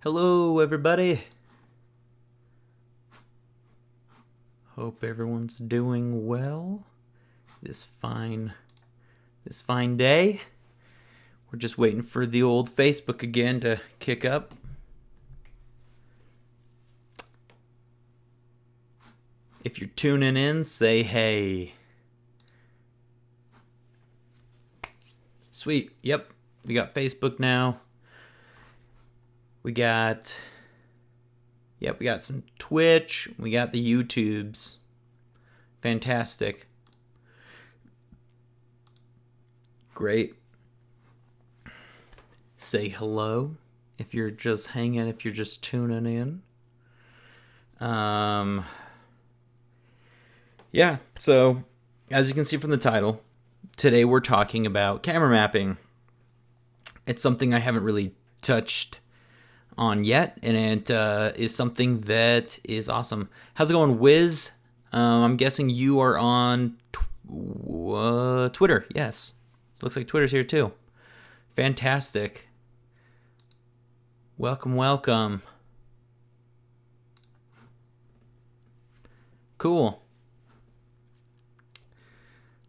Hello, everybody. Hope everyone's doing well this fine day. We're just waiting for the old Facebook again to kick up. If you're tuning in, say hey. Sweet. Yep, we got Facebook now. We got some Twitch. We got the YouTubes. Fantastic. Great. Say hello if you're just hanging, if you're just tuning in. Yeah, so as you can see from the title, today we're talking about camera mapping. It's something I haven't really touched on yet, and it is something that is awesome. How's it going, Wiz? I'm guessing you are on Twitter. Yes, looks like Twitter's here too. Fantastic. Welcome. Cool.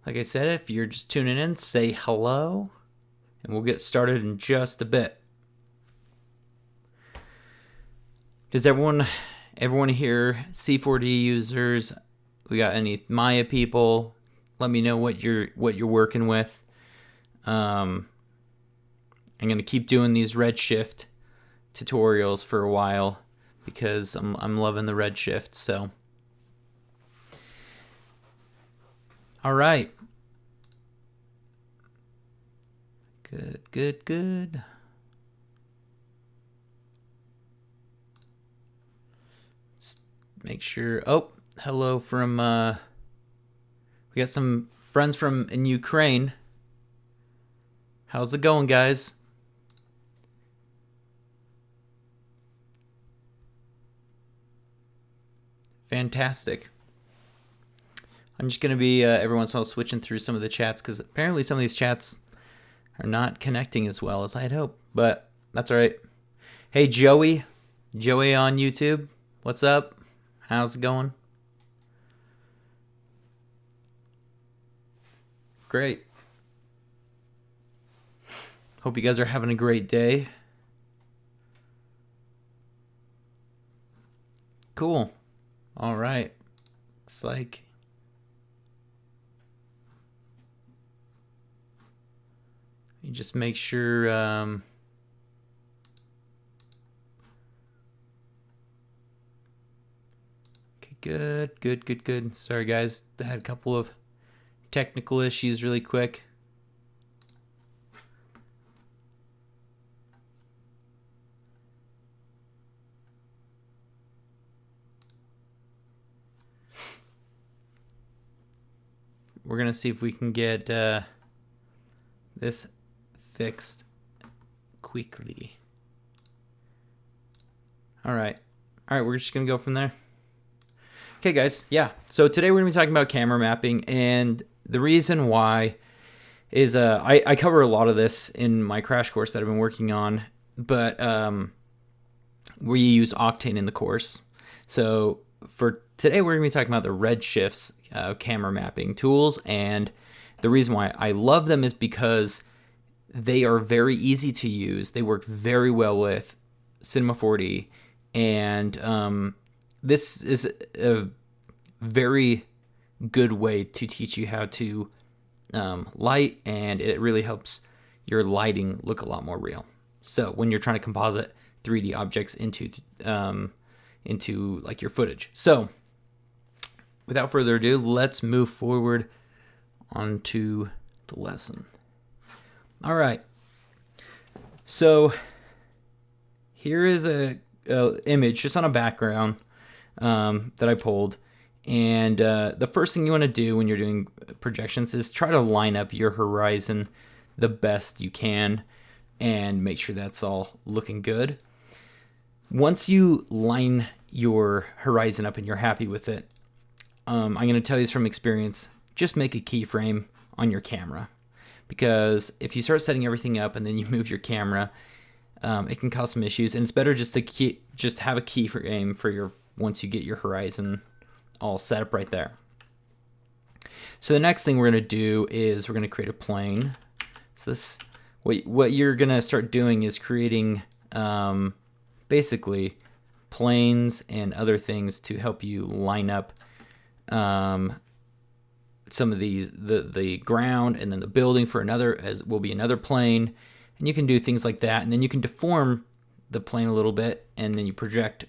Like I said, if you're just tuning in, say hello, and we'll get started in just a bit. Does everyone here, C4D users, we got any Maya people? Let me know what you're working with. I'm gonna keep doing these Redshift tutorials for a while because I'm loving the Redshift. So, all right, good. Make sure. Oh, hello from. We got some friends from in Ukraine. How's it going, guys? Fantastic. I'm just gonna be every once in a while switching through some of the chats because apparently some of these chats are not connecting as well as I'd hope, but that's all right. Hey, Joey on YouTube, what's up? How's it going? Great. Hope you guys are having a great day. Cool. All right. Looks like you just make sure Good. Sorry, guys. I had a couple of technical issues really quick. We're going to see if we can get this fixed quickly. All right, we're just going to go from there. Okay, guys, yeah. So today we're going to be talking about camera mapping, and the reason why is I cover a lot of this in my crash course that I've been working on, but we use Octane in the course. So for today we're going to be talking about the Redshift's camera mapping tools, and the reason why I love them is because they are very easy to use. They work very well with Cinema 4D, and this is a very good way to teach you how to light, and it really helps your lighting look a lot more real. So when you're trying to composite 3D objects into like your footage. So without further ado, let's move forward onto the lesson. All right. So here is a image just on a background that I pulled, and the first thing you want to do when you're doing projections is try to line up your horizon the best you can and make sure that's all looking good. Once you line your horizon up and you're happy with it, I'm going to tell you this from experience, just make a keyframe on your camera, because if you start setting everything up and then you move your camera, it can cause some issues, and it's better just to just have a keyframe for your once you get your horizon all set up right there. So the next thing we're going to do is we're going to create a plane. So this, what you're going to start doing is creating basically planes and other things to help you line up some of these, the ground, and then the building for another, as will be another plane. And you can do things like that, and then you can deform the plane a little bit, and then you project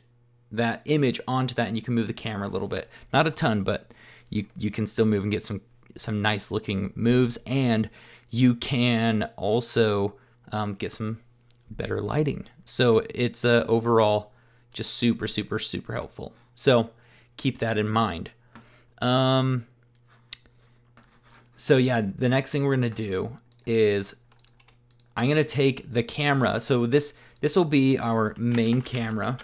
that image onto that, and you can move the camera a little bit. Not a ton, but you can still move and get some nice looking moves, and you can also get some better lighting. So it's overall just super helpful. So keep that in mind. So yeah, the next thing we're gonna do is I'm gonna take the camera. So this will be our main camera.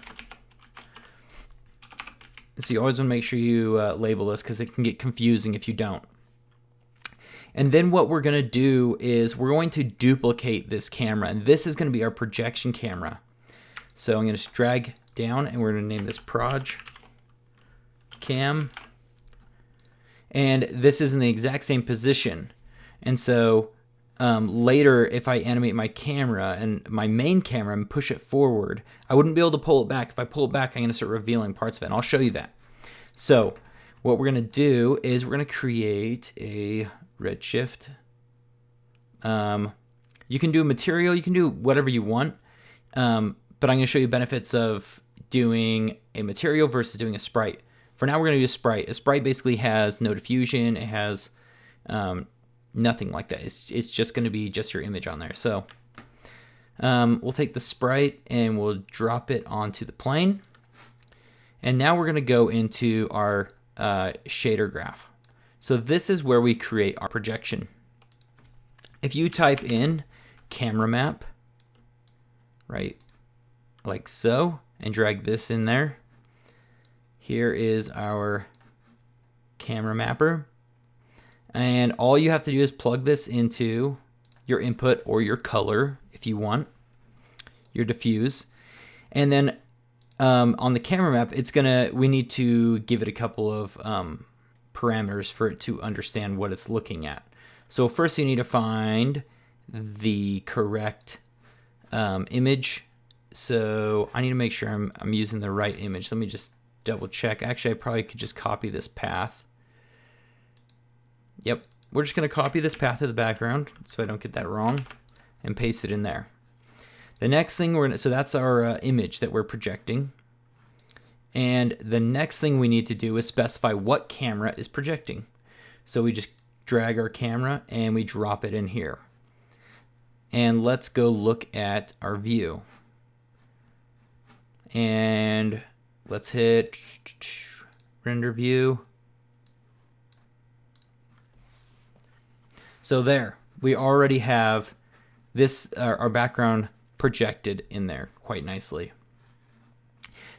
So you always want to make sure you label this, because it can get confusing if you don't. And then what we're going to do is we're going to duplicate this camera, and this is going to be our projection camera. So I'm going to just drag down, and we're going to name this Proj Cam. And this is in the exact same position. And so later, if I animate my camera and my main camera and push it forward, I wouldn't be able to pull it back. If I pull it back, I'm going to start revealing parts of it, and I'll show you that. So what we're going to do is we're going to create a Redshift. You can do a material, you can do whatever you want, but I'm going to show you benefits of doing a material versus doing a sprite. For now, we're going to do a sprite. A sprite basically has no diffusion. It has nothing like that. It's just going to be just your image on there. So we'll take the sprite and we'll drop it onto the plane. And now we're going to go into our shader graph. So this is where we create our projection. If you type in camera map, right, like so, and drag this in there, here is our camera mapper. And all you have to do is plug this into your input or your color if you want, your diffuse. And then on the camera map, we need to give it a couple of parameters for it to understand what it's looking at. So first you need to find the correct image. So I need to make sure I'm using the right image. Let me just double check. Actually, I probably could just copy this path. Yep, we're just going to copy this path to the background so I don't get that wrong, and paste it in there. The next thing so that's our image that we're projecting. And the next thing we need to do is specify what camera is projecting. So we just drag our camera and we drop it in here. And let's go look at our view. And let's hit render view. So there, we already have this, our background projected in there quite nicely.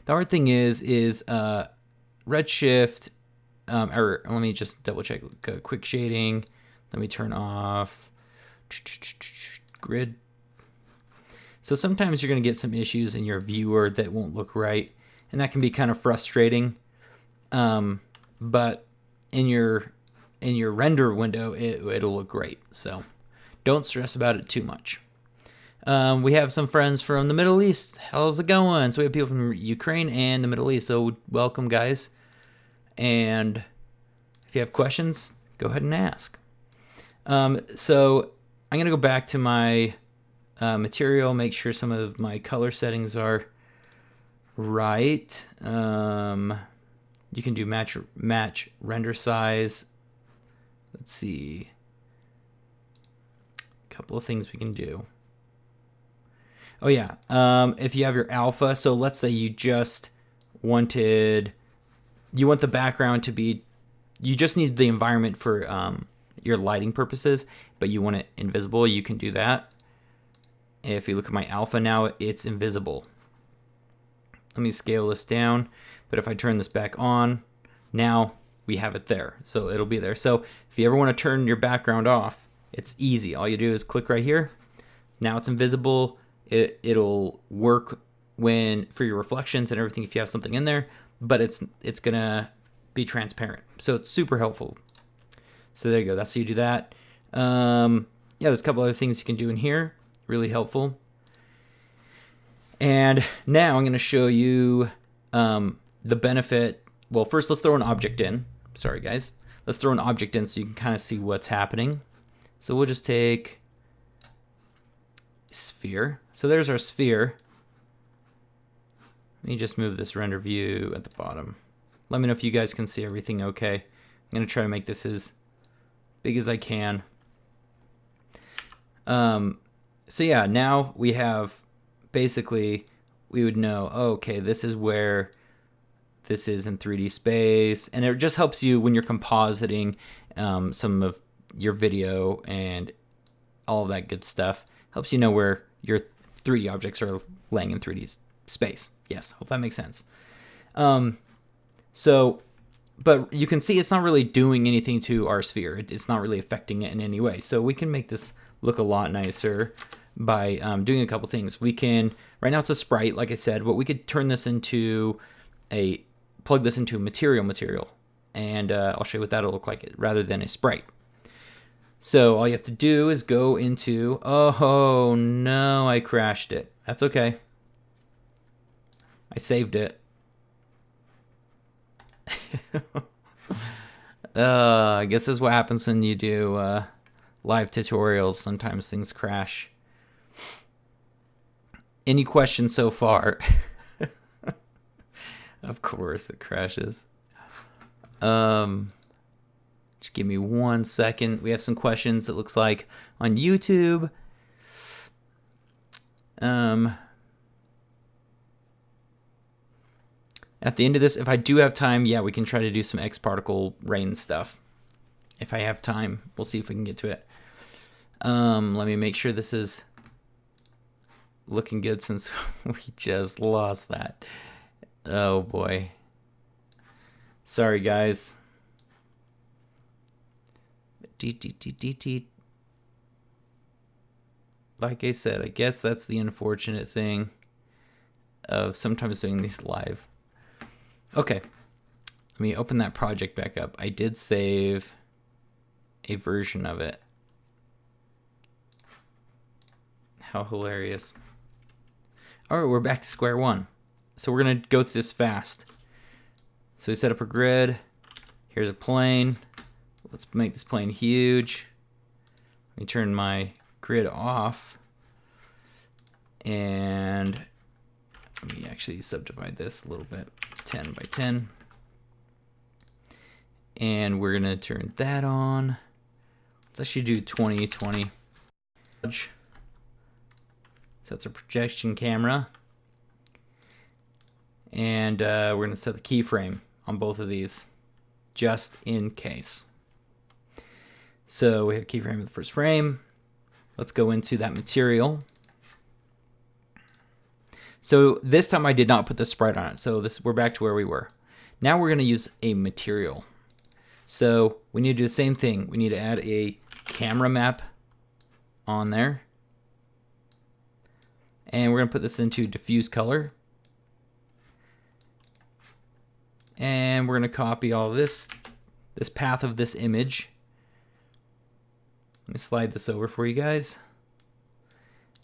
The hard thing is Redshift, or let me just double check, quick shading. Let me turn off grid. So sometimes you're going to get some issues in your viewer that won't look right, and that can be kind of frustrating. But in your render window, it'll look great. So don't stress about it too much. We have some friends from the Middle East. How's it going? So we have people from Ukraine and the Middle East. So welcome, guys. And if you have questions, go ahead and ask. So I'm going to go back to my material, make sure some of my color settings are right. You can do match render size. Let's see. A couple of things we can do. Oh yeah, if you have your alpha, so let's say you want the background to be, you just need the environment for your lighting purposes, but you want it invisible, you can do that. If you look at my alpha now, it's invisible. Let me scale this down, but if I turn this back on, now we have it there, so it'll be there. So if you ever want to turn your background off, it's easy. All you do is click right here. Now it's invisible. It'll work for your reflections and everything if you have something in there, but it's gonna be transparent. So it's super helpful. So there you go. That's how you do that. Yeah, there's a couple other things you can do in here. Really helpful. And now I'm going to show you the benefit. Well, first let's throw an object in. Sorry, guys. Let's throw an object in so you can kind of see what's happening. So we'll just take sphere. So there's our sphere. Let me just move this render view at the bottom. Let me know if you guys can see everything okay. I'm going to try to make this as big as I can. So yeah, now we have, basically, we would know, oh, okay, this is where this is in 3D space. And it just helps you when you're compositing some of your video and all of that good stuff. Helps you know where your 3D objects are laying in 3D space. Yes, hope that makes sense. But you can see it's not really doing anything to our sphere. It's not really affecting it in any way. So we can make this look a lot nicer by doing a couple things. We can, right now it's a sprite, like I said, but we could turn this into plug this into a material, and I'll show you what that'll look like rather than a sprite. So all you have to do is go into, oh no, I crashed it. That's okay. I saved it. I guess this is what happens when you do live tutorials. Sometimes things crash. Any questions so far? Of course it crashes. Just give me 1 second. We have some questions, it looks like, on YouTube. At the end of this, if I do have time, yeah, we can try to do some X particle rain stuff. If I have time, we'll see if we can get to it. Let me make sure this is looking good since we just lost that. Oh boy. Sorry, guys. Like I said, I guess that's the unfortunate thing of sometimes doing these live. Okay, let me open that project back up. I did save a version of it. How hilarious. All right, we're back to square one. So we're gonna go through this fast. So we set up a grid. Here's a plane. Let's make this plane huge. Let me turn my grid off. And let me actually subdivide this a little bit. 10 by 10. And we're gonna turn that on. Let's actually do 20, 20. So that's a projection camera. And we're gonna set the keyframe on both of these, just in case. So we have keyframe of the first frame. Let's go into that material. So this time I did not put the sprite on it. So we're back to where we were. Now we're going to use a material. So we need to do the same thing. We need to add a camera map on there. And we're going to put this into diffuse color. And we're going to copy all this path of this image. Let me slide this over for you guys.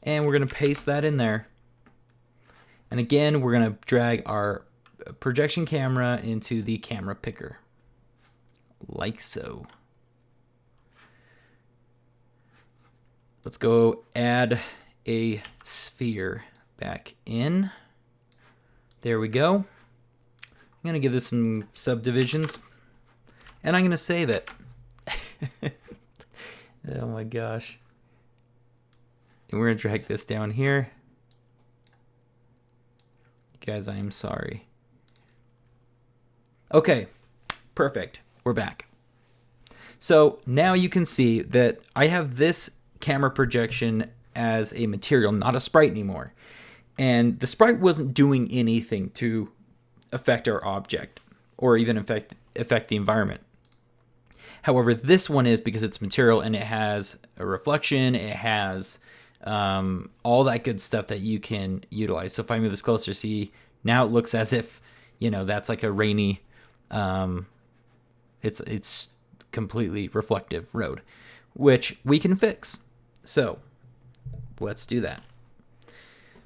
And we're going to paste that in there. And again, we're going to drag our projection camera into the camera picker. Like so. Let's go add a sphere back in. There we go. I'm going to give this some subdivisions. And I'm going to save it. Oh my gosh. And we're going to drag this down here. Guys, I am sorry. Okay, perfect. We're back. So now you can see that I have this camera projection as a material, not a sprite anymore. And the sprite wasn't doing anything to affect our object or even affect the environment. However, this one is because it's material and it has a reflection, it has all that good stuff that you can utilize. So if I move this closer, see, now it looks as if, you know, that's like a rainy, it's completely reflective road, which we can fix. So let's do that.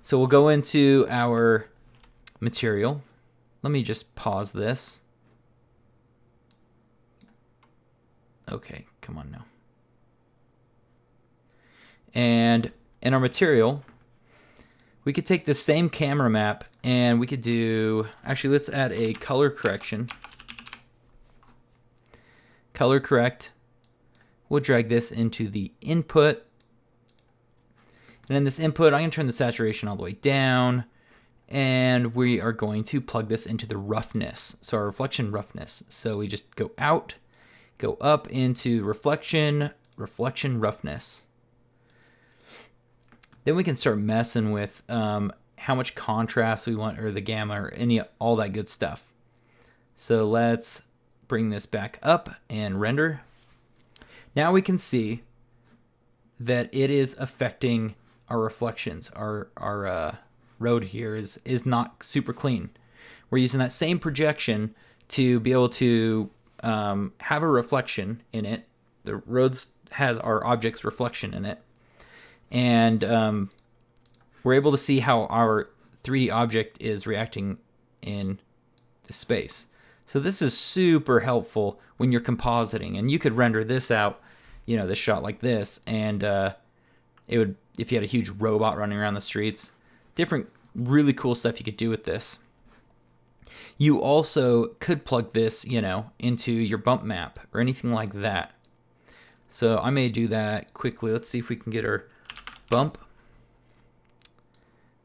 So we'll go into our material. Let me just pause this. Okay, come on now. And in our material, we could take the same camera map and we could do, actually let's add a color correction. Color correct. We'll drag this into the input. And in this input, I'm going to turn the saturation all the way down. And we are going to plug this into the roughness. So our reflection roughness. So we just go out, go up into reflection, reflection roughness. Then we can start messing with how much contrast we want, or the gamma, or all that good stuff. So let's bring this back up and render. Now we can see that it is affecting our reflections. Our road here is not super clean. We're using that same projection to be able to have a reflection in it. The roads has our object's reflection in it. And we're able to see how our 3D object is reacting in the space. So this is super helpful when you're compositing. And you could render this out, you know, this shot like this, and it would, if you had a huge robot running around the streets, different really cool stuff you could do with this. You also could plug this, you know, into your bump map or anything like that. So I may do that quickly. Let's see if we can get our bump.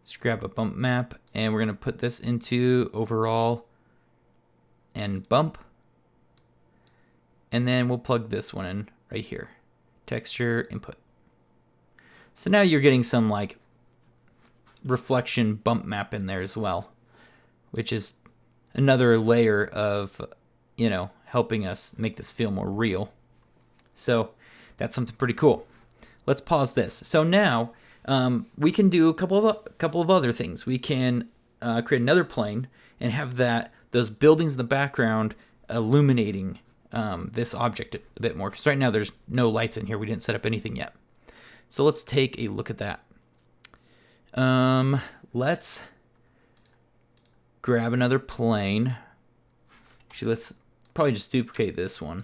Let's grab a bump map, and we're going to put this into overall and bump. And then we'll plug this one in right here. Texture input. So now you're getting some like reflection bump map in there as well, which is another layer of, you know, helping us make this feel more real. So that's something pretty cool. Let's pause this. So now we can do a couple of other things. We can create another plane and have those buildings in the background illuminating this object a bit more. Because right now there's no lights in here. We didn't set up anything yet. So let's take a look at that. Let's grab another plane. Actually, let's probably just duplicate this one.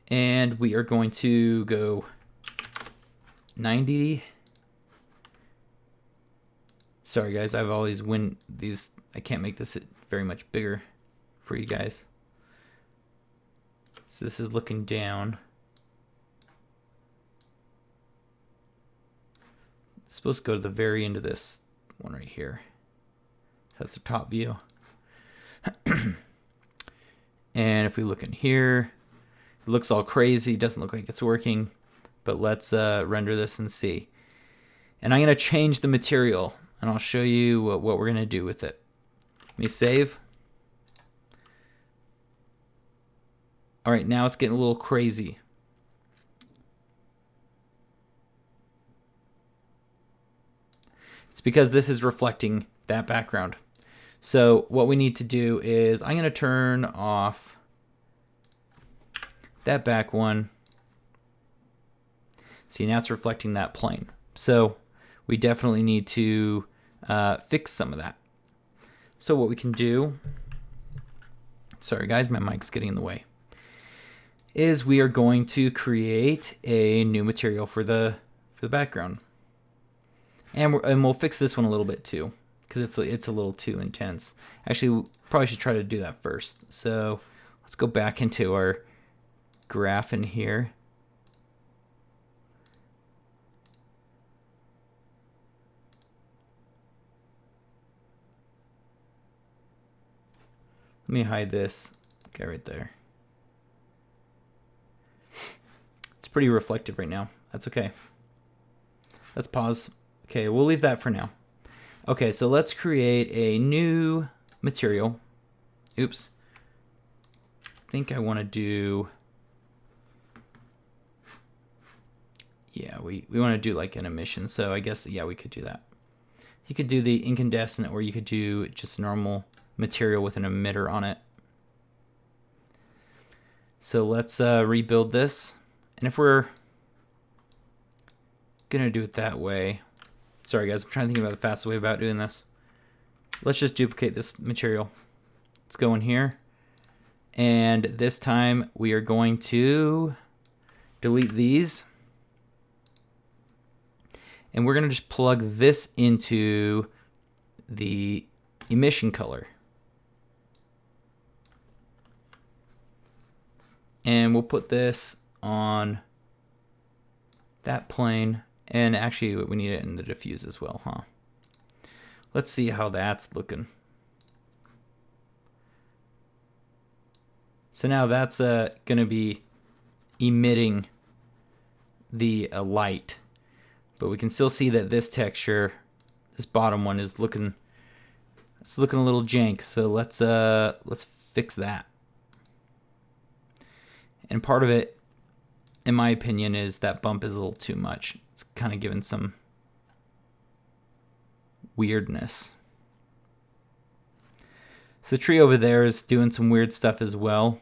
And we are going to go 90. Sorry guys, I've always these, I can't make this very much bigger for you guys. So this is looking down. It's supposed to go to the very end of this one right here. That's the top view. And if we look in here, it looks all crazy. Doesn't look like it's working. But let's render this and see. And I'm going to change the material, and I'll show you what we're going to do with it. Let me save. All right, now it's getting a little crazy. It's because this is reflecting that background. So what we need to do is I'm going to turn off that back one. See, now it's reflecting that plane. So we definitely need to fix some of that. So what we can do, sorry guys, my mic's getting in the way, is we are going to create a new material for the background. And we'll fix this one a little bit too, because it's a little too intense. Actually, we probably should try to do that first. So let's go back into our graph in here. Let me hide this guy right there. It's pretty reflective right now. That's okay. Let's pause. Okay, we'll leave that for now. Okay, so let's create a new material. Oops. I think I want to do... Yeah, we want to do like an emission, so I guess, yeah, we could do that. You could do the incandescent, or you could do just a normal material with an emitter on it. So let's rebuild this. And if we're gonna do it that way, sorry guys, I'm trying to think about the fastest way about doing this. Let's just duplicate this material. Let's go in here, and this time we are going to delete these, and we're gonna just plug this into the emission color. And we'll put this on that plane, and actually we need it in the diffuse as well, huh? Let's see how that's looking. So now that's going to be emitting the light, but we can still see that this texture, this bottom one, is looking, it's looking a little jank. So let's fix that. And part of it, in my opinion, is that bump is a little too much. It's kind of giving some weirdness. So the tree over there is doing some weird stuff as well.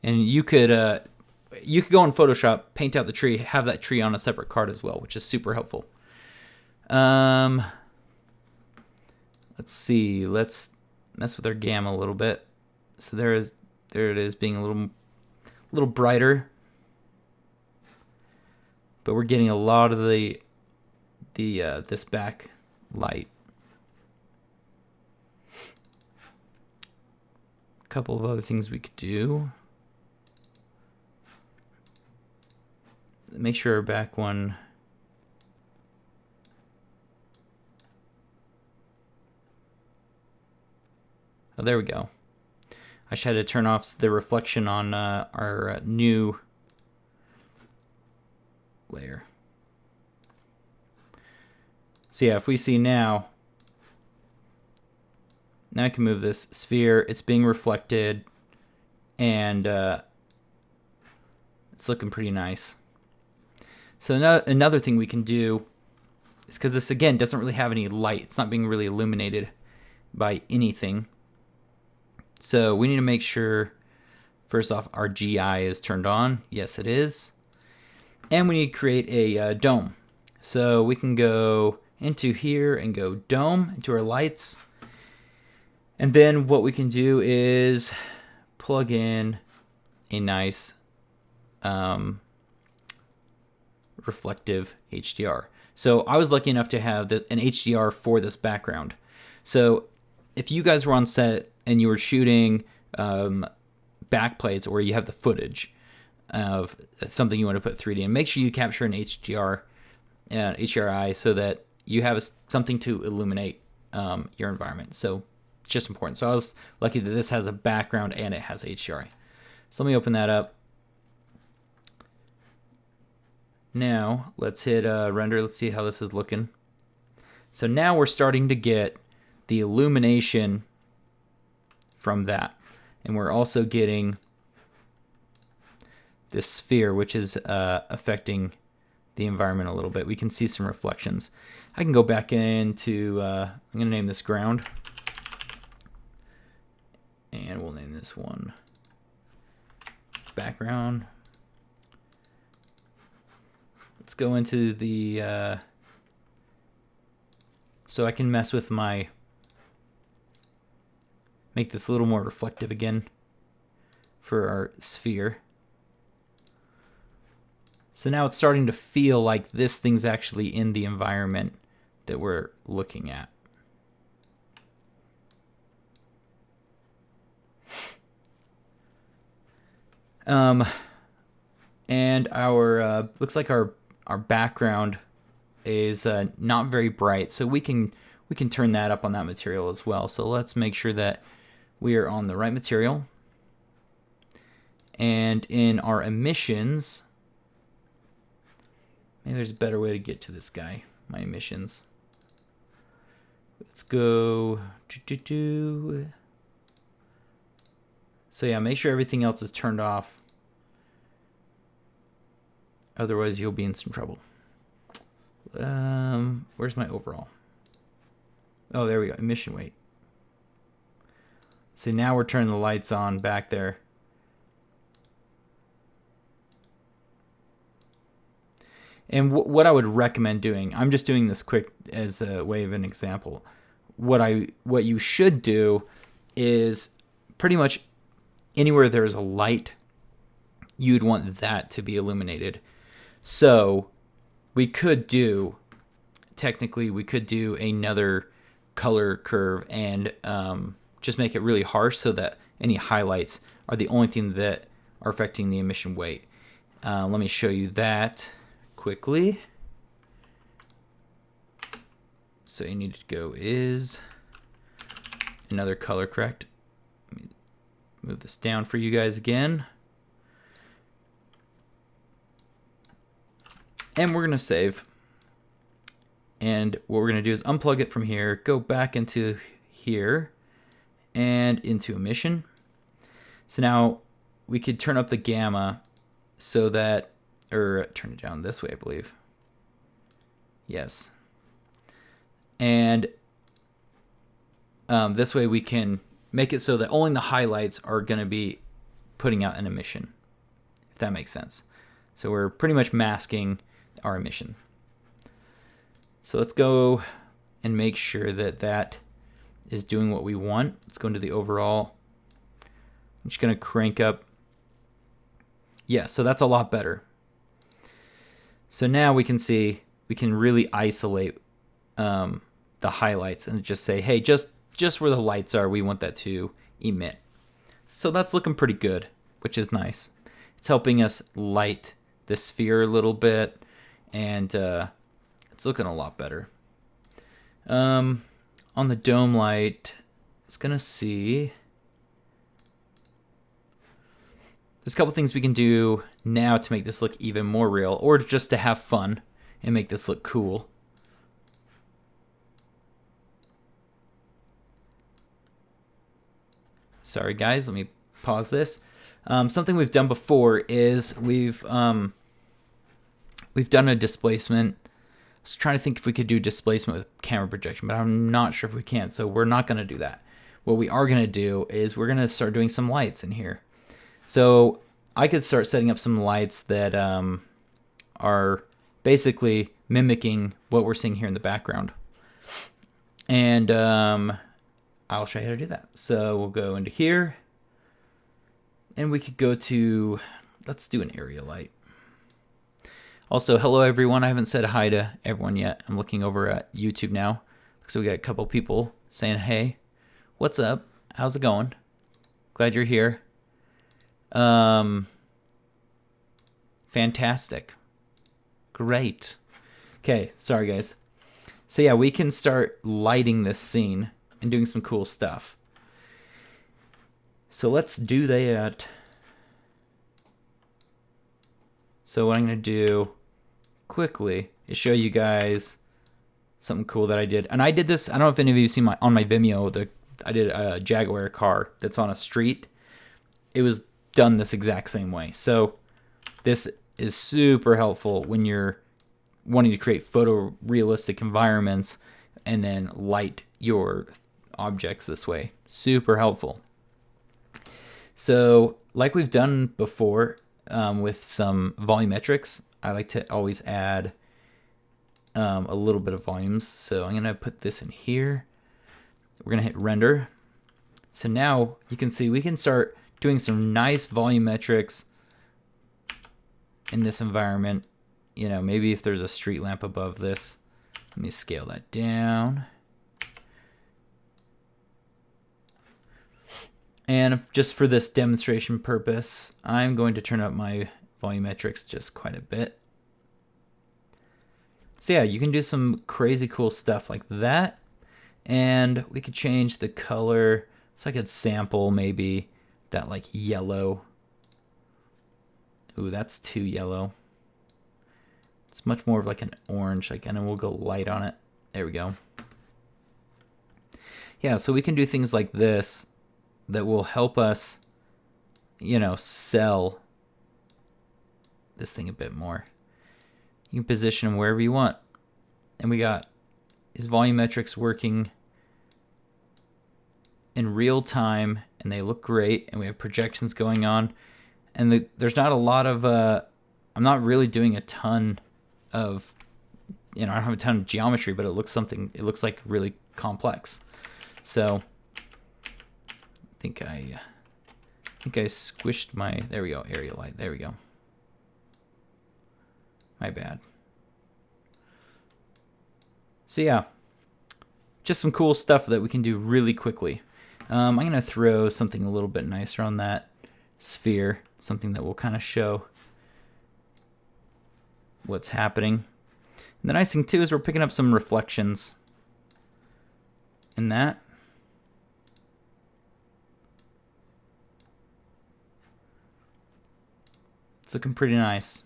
And you could go in Photoshop, paint out the tree, have that tree on a separate card as well, which is super helpful. Let's see. Let's mess with our gamma a little bit. So there it is, being a little brighter. But we're getting a lot of this back light. A couple of other things we could do. Make sure our back one. Oh, there we go. I just had to turn off the reflection on our new layer. So yeah, if we see now I can move this sphere. It's being reflected, and it's looking pretty nice. So another thing we can do is, because this again doesn't really have any light, it's not being really illuminated by anything. So we need to make sure, first off, our GI is turned on. Yes, it is. And we need to create a dome. So we can go into here and go dome into our lights. And then what we can do is plug in a nice reflective HDR. So I was lucky enough to have an HDR for this background. So if you guys were on set and you were shooting backplates, or you have the footage of something you want to put 3D in, make sure you capture an HDRI so that you have something to illuminate your environment. So it's just important. So I was lucky that this has a background and it has HDRI. So let me open that up. Now let's hit render. Let's see how this is looking. So now we're starting to get the illumination from that, and we're also getting this sphere, which is affecting the environment a little bit. We can see some reflections. I can go back into I'm gonna name this ground, and we'll name this one background. Let's go into the so I can mess with make this a little more reflective again for our sphere. So now it's starting to feel like this thing's actually in the environment that we're looking at. And our looks like our background is not very bright, so we can turn that up on that material as well. So let's make sure that we are on the right material. And in our emissions, maybe there's a better way to get to this guy, my emissions. Let's go. So yeah, make sure everything else is turned off. Otherwise, you'll be in some trouble. Where's my overall? Oh, there we go. Emission weight. See, now we're turning the lights on back there. And what I would recommend doing, I'm just doing this quick as a way of an example. What you should do is pretty much anywhere there's a light, you'd want that to be illuminated. So technically we could do another color curve and just make it really harsh so that any highlights are the only thing that are affecting the emission weight. Let me show you that quickly. So you need to go is another color correct. Let me move this down for you guys again. And we're going to save. And what we're going to do is unplug it from here, go back into here and into emission. So now we could turn up the gamma so that, or turn it down this way, I believe. Yes. And this way we can make it so that only the highlights are going to be putting out an emission, if that makes sense. So we're pretty much masking our emission. So let's go and make sure that that is doing what we want. Let's go into the overall. I'm just going to crank up. Yeah, so that's a lot better. So now we can see, we can really isolate the highlights and just say, hey, just where the lights are, we want that to emit. So that's looking pretty good, which is nice. It's helping us light the sphere a little bit, and it's looking a lot better. On the dome light, it's gonna see. There's a couple things we can do now to make this look even more real, or just to have fun and make this look cool. Sorry guys, let me pause this. Something we've done before is we've done a displacement. I was trying to think if we could do displacement with camera projection, but I'm not sure if we can, so we're not going to do that. What we are going to do is we're going to start doing some lights in here. So I could start setting up some lights that are basically mimicking what we're seeing here in the background. And I'll show you how to do that. So we'll go into here, and we could go to, let's do an area light. Also, hello everyone. I haven't said hi to everyone yet. I'm looking over at YouTube now. So we got a couple people saying, hey, what's up? How's it going? Glad you're here. Fantastic. Great. Okay, sorry guys. So yeah, we can start lighting this scene and doing some cool stuff. So let's do that. So what I'm going to do quickly is show you guys something cool that I did. And I did this, I don't know if any of you seen on my Vimeo, I did a Jaguar car that's on a street. It was done this exact same way. So this is super helpful when you're wanting to create photorealistic environments and then light your objects this way. Super helpful. So like we've done before with some volumetrics, I like to always add a little bit of volumes. So I'm going to put this in here. We're going to hit render. So now you can see we can start doing some nice volumetrics in this environment. You know, maybe if there's a street lamp above this, let me scale that down. And just for this demonstration purpose, I'm going to turn up my volumetrics just quite a bit. So yeah, you can do some crazy cool stuff like that. And we could change the color. So I could sample maybe that like yellow. Ooh, that's too yellow. It's much more of like an orange, like, and then we'll go light on it. There we go. Yeah, so we can do things like this that will help us, you know, sell this thing a bit more. You can position them wherever you want. And we got his volumetrics working in real time, and they look great, and we have projections going on. And there's not a lot of, I'm not really doing a ton of, I don't have a ton of geometry, but it looks like really complex. So I think I squished my, there we go, area light, there we go. My bad. So yeah, just some cool stuff that we can do really quickly. I'm going to throw something a little bit nicer on that sphere, something that will kind of show what's happening. And the nice thing too is we're picking up some reflections in that. It's looking pretty nice.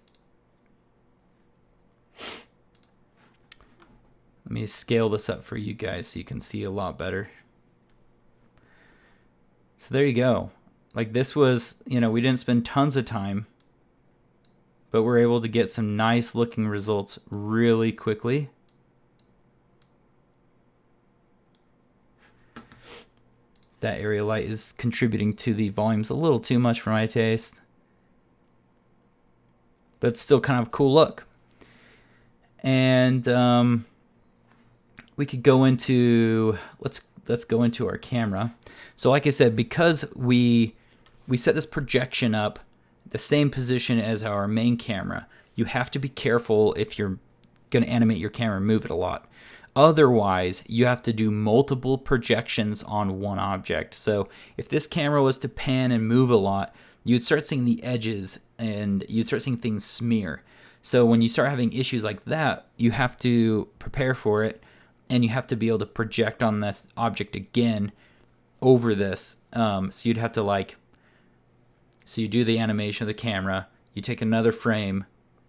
Let me scale this up for you guys so you can see a lot better. So there you go. Like this was, we didn't spend tons of time, but we're able to get some nice looking results really quickly. That area light is contributing to the volumes a little too much for my taste, but it's still kind of a cool look. And we could go into, let's go into our camera. So like I said, because we set this projection up the same position as our main camera, you have to be careful if you're going to animate your camera and move it a lot. Otherwise, you have to do multiple projections on one object. So if this camera was to pan and move a lot, you'd start seeing the edges and you'd start seeing things smear. So when you start having issues like that, you have to prepare for it, and you have to be able to project on this object again over this. So you'd have to so you do the animation of the camera, you take another frame,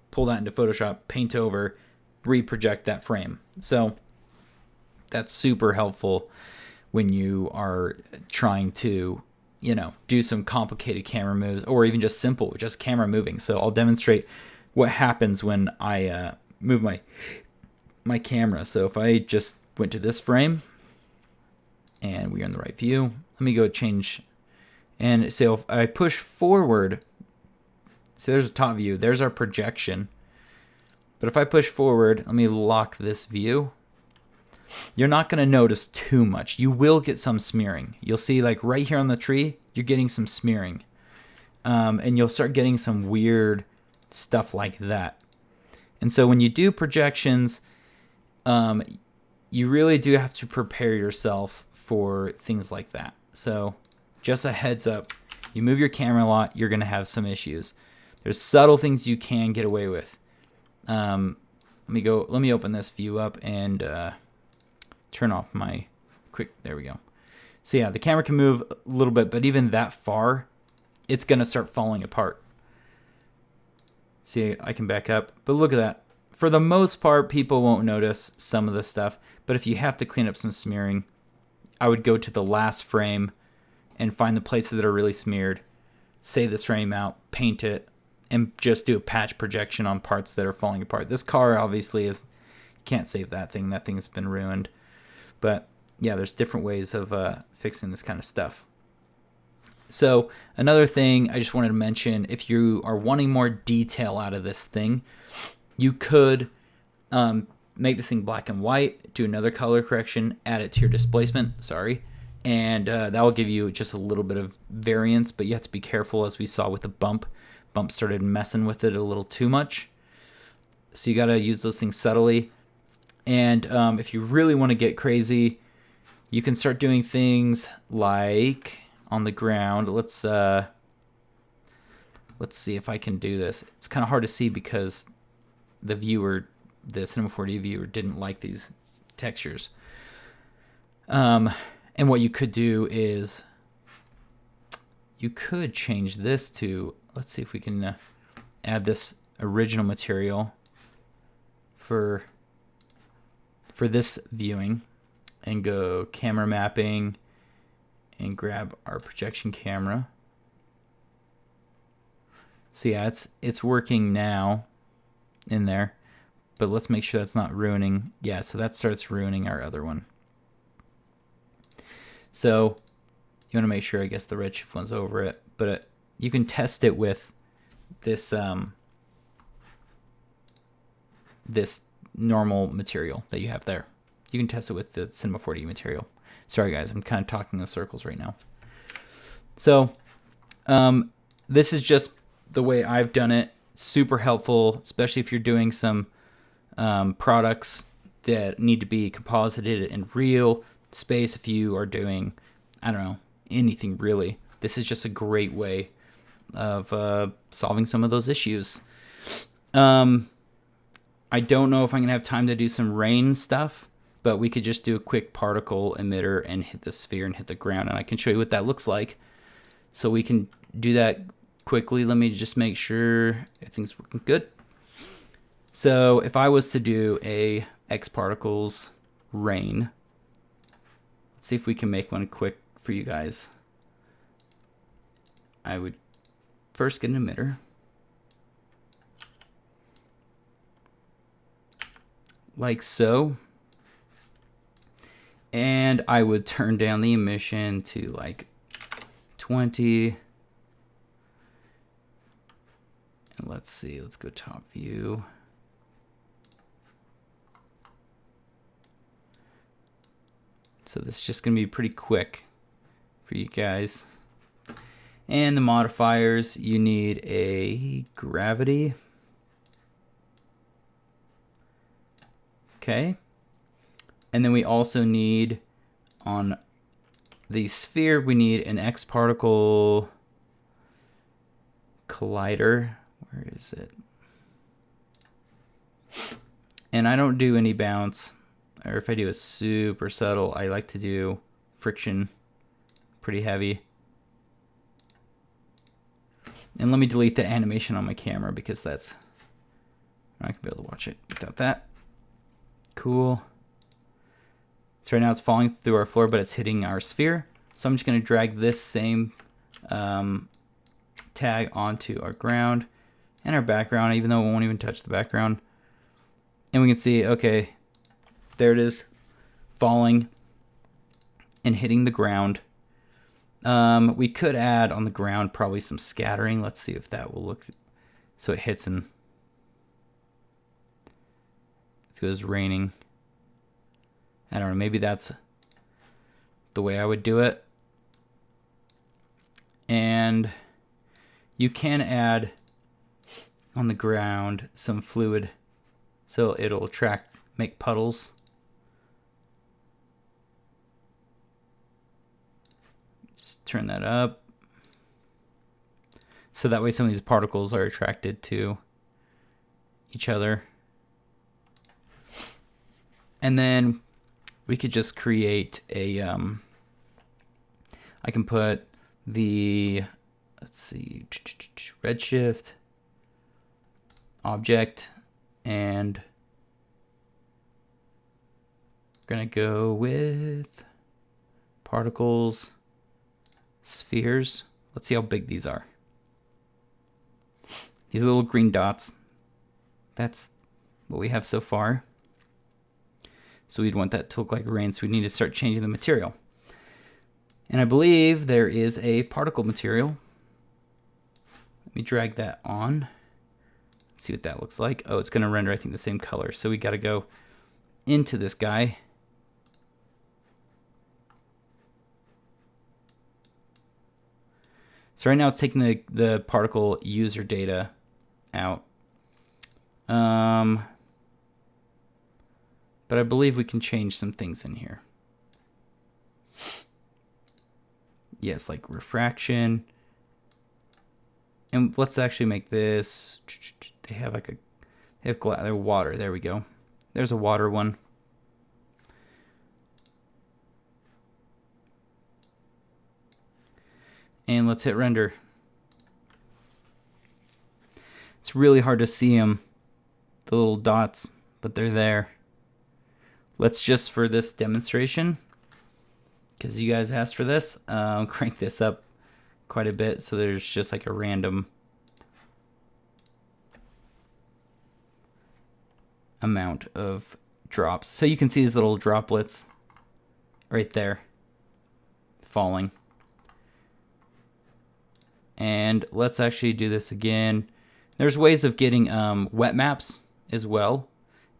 pull that into Photoshop, paint over, reproject that frame. So that's super helpful when you are trying to, do some complicated camera moves, or even just simple, just camera moving. So I'll demonstrate what happens when I move my camera. So if I just went to this frame and we're in the right view, let me go change. And so if I push forward, so there's a top view, there's our projection. But if I push forward, let me lock this view. You're not going to notice too much. You will get some smearing. You'll see right here on the tree, you're getting some smearing. And you'll start getting some weird stuff like that. And so when you do projections, you really do have to prepare yourself for things like that. So just a heads up, you move your camera a lot, you're going to have some issues. There's subtle things you can get away with. Let me open this view up and turn off my there we go. So yeah, the camera can move a little bit, but even that far, it's going to start falling apart. See, I can back up, but look at that. For the most part, people won't notice some of this stuff, but if you have to clean up some smearing, I would go to the last frame and find the places that are really smeared, save this frame out, paint it, and just do a patch projection on parts that are falling apart. This car obviously you can't save that thing. That thing's been ruined. But yeah, there's different ways of fixing this kind of stuff. So another thing I just wanted to mention, if you are wanting more detail out of this thing, you could make this thing black and white, do another color correction, add it to your displacement, and that will give you just a little bit of variance, but you have to be careful, as we saw with the bump. Bump started messing with it a little too much. So you got to use those things subtly. And if you really want to get crazy, you can start doing things like on the ground. Let's see if I can do this. It's kind of hard to see because the Cinema 4D viewer didn't like these textures. And what you could do is you could change this to, let's see if we can add this original material for this viewing, and go camera mapping and grab our projection camera. So yeah, it's working now in there, but let's make sure that's not ruining. Yeah, so that starts ruining our other one. So you want to make sure, I guess, the Redshift one's over it, but you can test it with this this normal material that you have there. You can test it with the Cinema 4D material. Sorry guys, I'm kind of talking in circles right now. So this is just the way I've done it. Super helpful, especially if you're doing some products that need to be composited in real space. If you are doing, I don't know, anything really, this is just a great way of solving some of those issues. I don't know if I'm gonna have time to do some rain stuff, but we could just do a quick particle emitter and hit the sphere and hit the ground, and I can show you what that looks like. So we can do that quickly. Let me just make sure everything's working good. So if I was to do a X particles rain, let's see if we can make one quick for you guys. I would first get an emitter. Like so. And I would turn down the emission to like 20. And let's see, let's go top view. So this is just gonna be pretty quick for you guys. And the modifiers, you need a gravity. Okay. And then we also need, on the sphere, we need an X particle collider. Where is it? And I don't do any bounce, or if I do a super subtle, I like to do friction pretty heavy. And let me delete the animation on my camera because that's, I'm not gonna be able to watch it without that. Cool. So right now it's falling through our floor, but it's hitting our sphere. So I'm just going to drag this same tag onto our ground and our background, even though it won't even touch the background. And we can see, okay, there it is, falling and hitting the ground. We could add on the ground probably some scattering. Let's see if that will look, so it hits and if it was raining. I don't know, maybe that's the way I would do it. And you can add on the ground some fluid so it'll attract, make puddles. Just turn that up. So that way some of these particles are attracted to each other. And then we could just create a, I can put the, let's see, Redshift object, and we're gonna go with particles, spheres. Let's see how big these are. These little green dots, that's what we have so far. So we'd want that to look like rain, so we need to start changing the material. And I believe there is a particle material. Let me drag that on. Let's see what that looks like. Oh, it's gonna render, I think, the same color. So we gotta go into this guy. So right now it's taking the particle user data out. But I believe we can change some things in here. Yes, like refraction. And let's actually make this, they have like a, they have they're water, there we go. There's a water one. And let's hit render. It's really hard to see them, the little dots, but they're there. Let's just, for this demonstration, because you guys asked for this, crank this up quite a bit so there's just like a random amount of drops. So you can see these little droplets right there falling. And let's actually do this again. There's ways of getting wet maps as well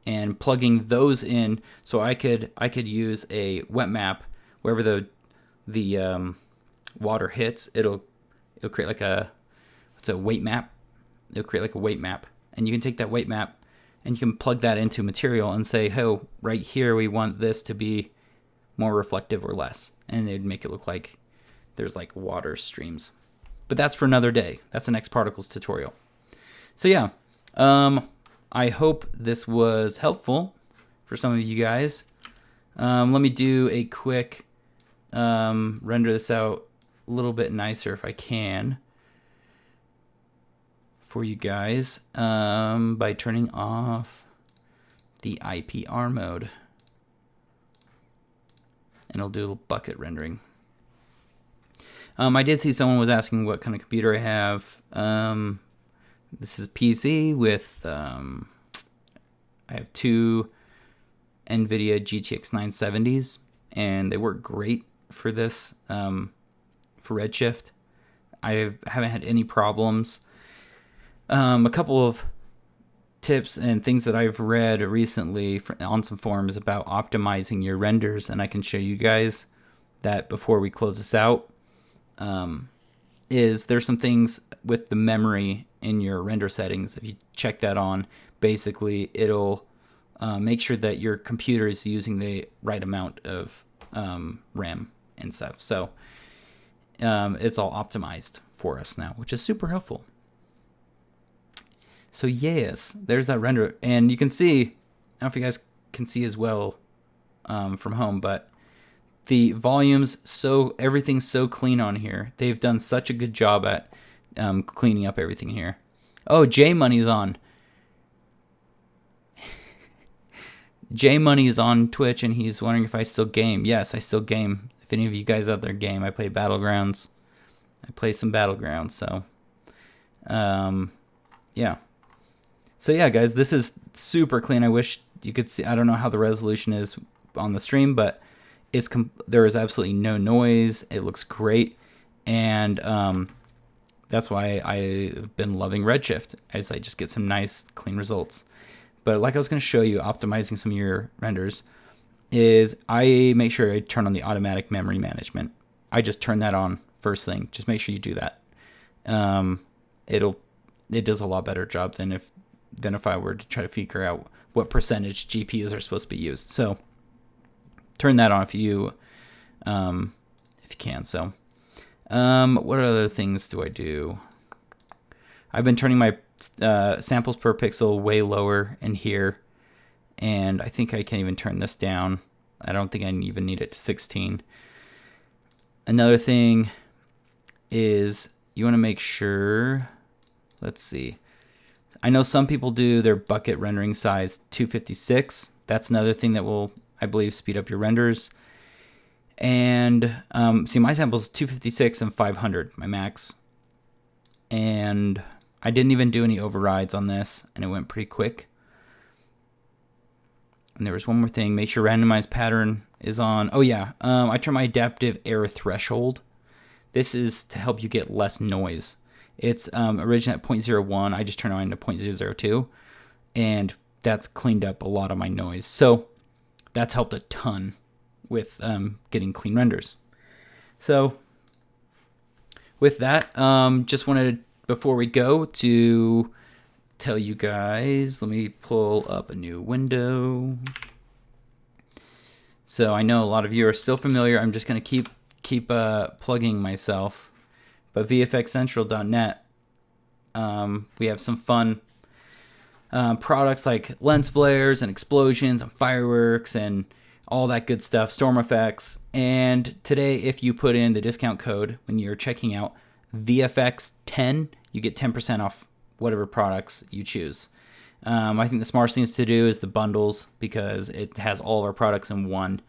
and plugging those in. So I could use a wet map wherever the water hits. It'll create like a weight map. It'll create like a weight map, and you can take that weight map and you can plug that into material and say, "Oh, right here we want this to be more reflective or less," and it'd make it look like there's like water streams. But that's for another day. That's the next particles tutorial. So yeah, I hope this was helpful for some of you guys. Let me do a quick render this out a little bit nicer if I can for you guys by turning off the IPR mode. And I'll do a little bucket rendering. I did see someone was asking what kind of computer I have. This is a PC with, I have two NVIDIA GTX 970s, and they work great for this, for Redshift. I haven't had any problems. A couple of tips and things that I've read recently on some forums about optimizing your renders, and I can show you guys that before we close this out. Is there's some things with the memory in your render settings. If you check that on, basically it'll make sure that your computer is using the right amount of RAM and stuff. So it's all optimized for us now, which is super helpful. So yes, there's that render, and you can see, I don't know if you guys can see as well from home, but the volumes, everything's so clean on here. They've done such a good job at cleaning up everything here. Oh, J Money's on. J Money is on Twitch, and he's wondering if I still game. Yes, I still game. If any of you guys out there game, I play Battlegrounds. I play some Battlegrounds, so yeah. So yeah, guys, this is super clean. I wish you could see. I don't know how the resolution is on the stream, but there is absolutely no noise. It looks great, and that's why I've been loving Redshift, as I just get some nice clean results. But like I was going to show you, optimizing some of your renders is I make sure I turn on the automatic memory management. I just turn that on first thing. Just make sure you do that. It does a lot better job than if I were to try to figure out what percentage GPUs are supposed to be used. So turn that on if you can. So what other things do I do? I've been turning my samples per pixel way lower in here, and I think I can even turn this down. I don't think I even need it to 16. Another thing is you want to make sure, let's see, I know some people do their bucket rendering size 256. That's another thing that will, I believe, speed up your renders. And see, my sample is 256 and 500, my max. And I didn't even do any overrides on this, and it went pretty quick. And there was one more thing. Make sure randomized pattern is on. Oh yeah, I turn my adaptive error threshold. This is to help you get less noise. It's originally at 0.01. I just turn it on to 0.002, and that's cleaned up a lot of my noise. So that's helped a ton with getting clean renders. So with that, just wanted, before we go, to tell you guys, let me pull up a new window. So I know a lot of you are still familiar. I'm just going to keep plugging myself. But VFXCentral.net, we have some fun products like lens flares and explosions and fireworks and all that good stuff, storm effects. And today, if you put in the discount code when you're checking out VFX10, you get 10% off whatever products you choose. I think the smartest thing to do is the bundles, because it has all of our products in one,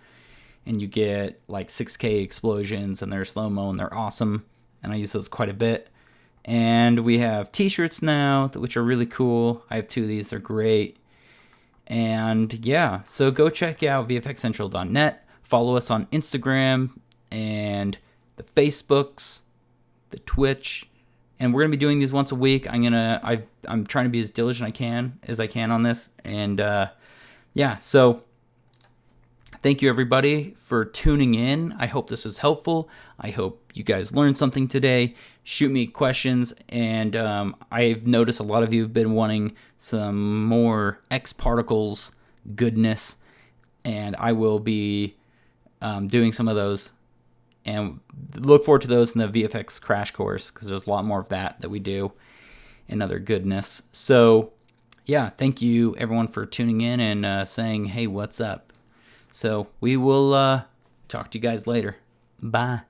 and you get like 6K explosions, and they're slow-mo, and they're awesome, and I use those quite a bit. And we have t-shirts now, which are really cool. I have 2 of these. They're great. And yeah, so go check out vfxcentral.net. Follow us on Instagram and the Facebooks, the Twitch, and we're gonna be doing these once a week. I'm trying to be as diligent as I can on this, and yeah. So thank you everybody for tuning in. I hope this was helpful. I hope you guys learned something today. Shoot me questions, and I've noticed a lot of you have been wanting some more X particles goodness, and I will be doing some of those, and look forward to those in the VFX crash course, because there's a lot more of that we do and other goodness. So yeah, thank you everyone for tuning in and saying, hey, what's up? So we will talk to you guys later. Bye.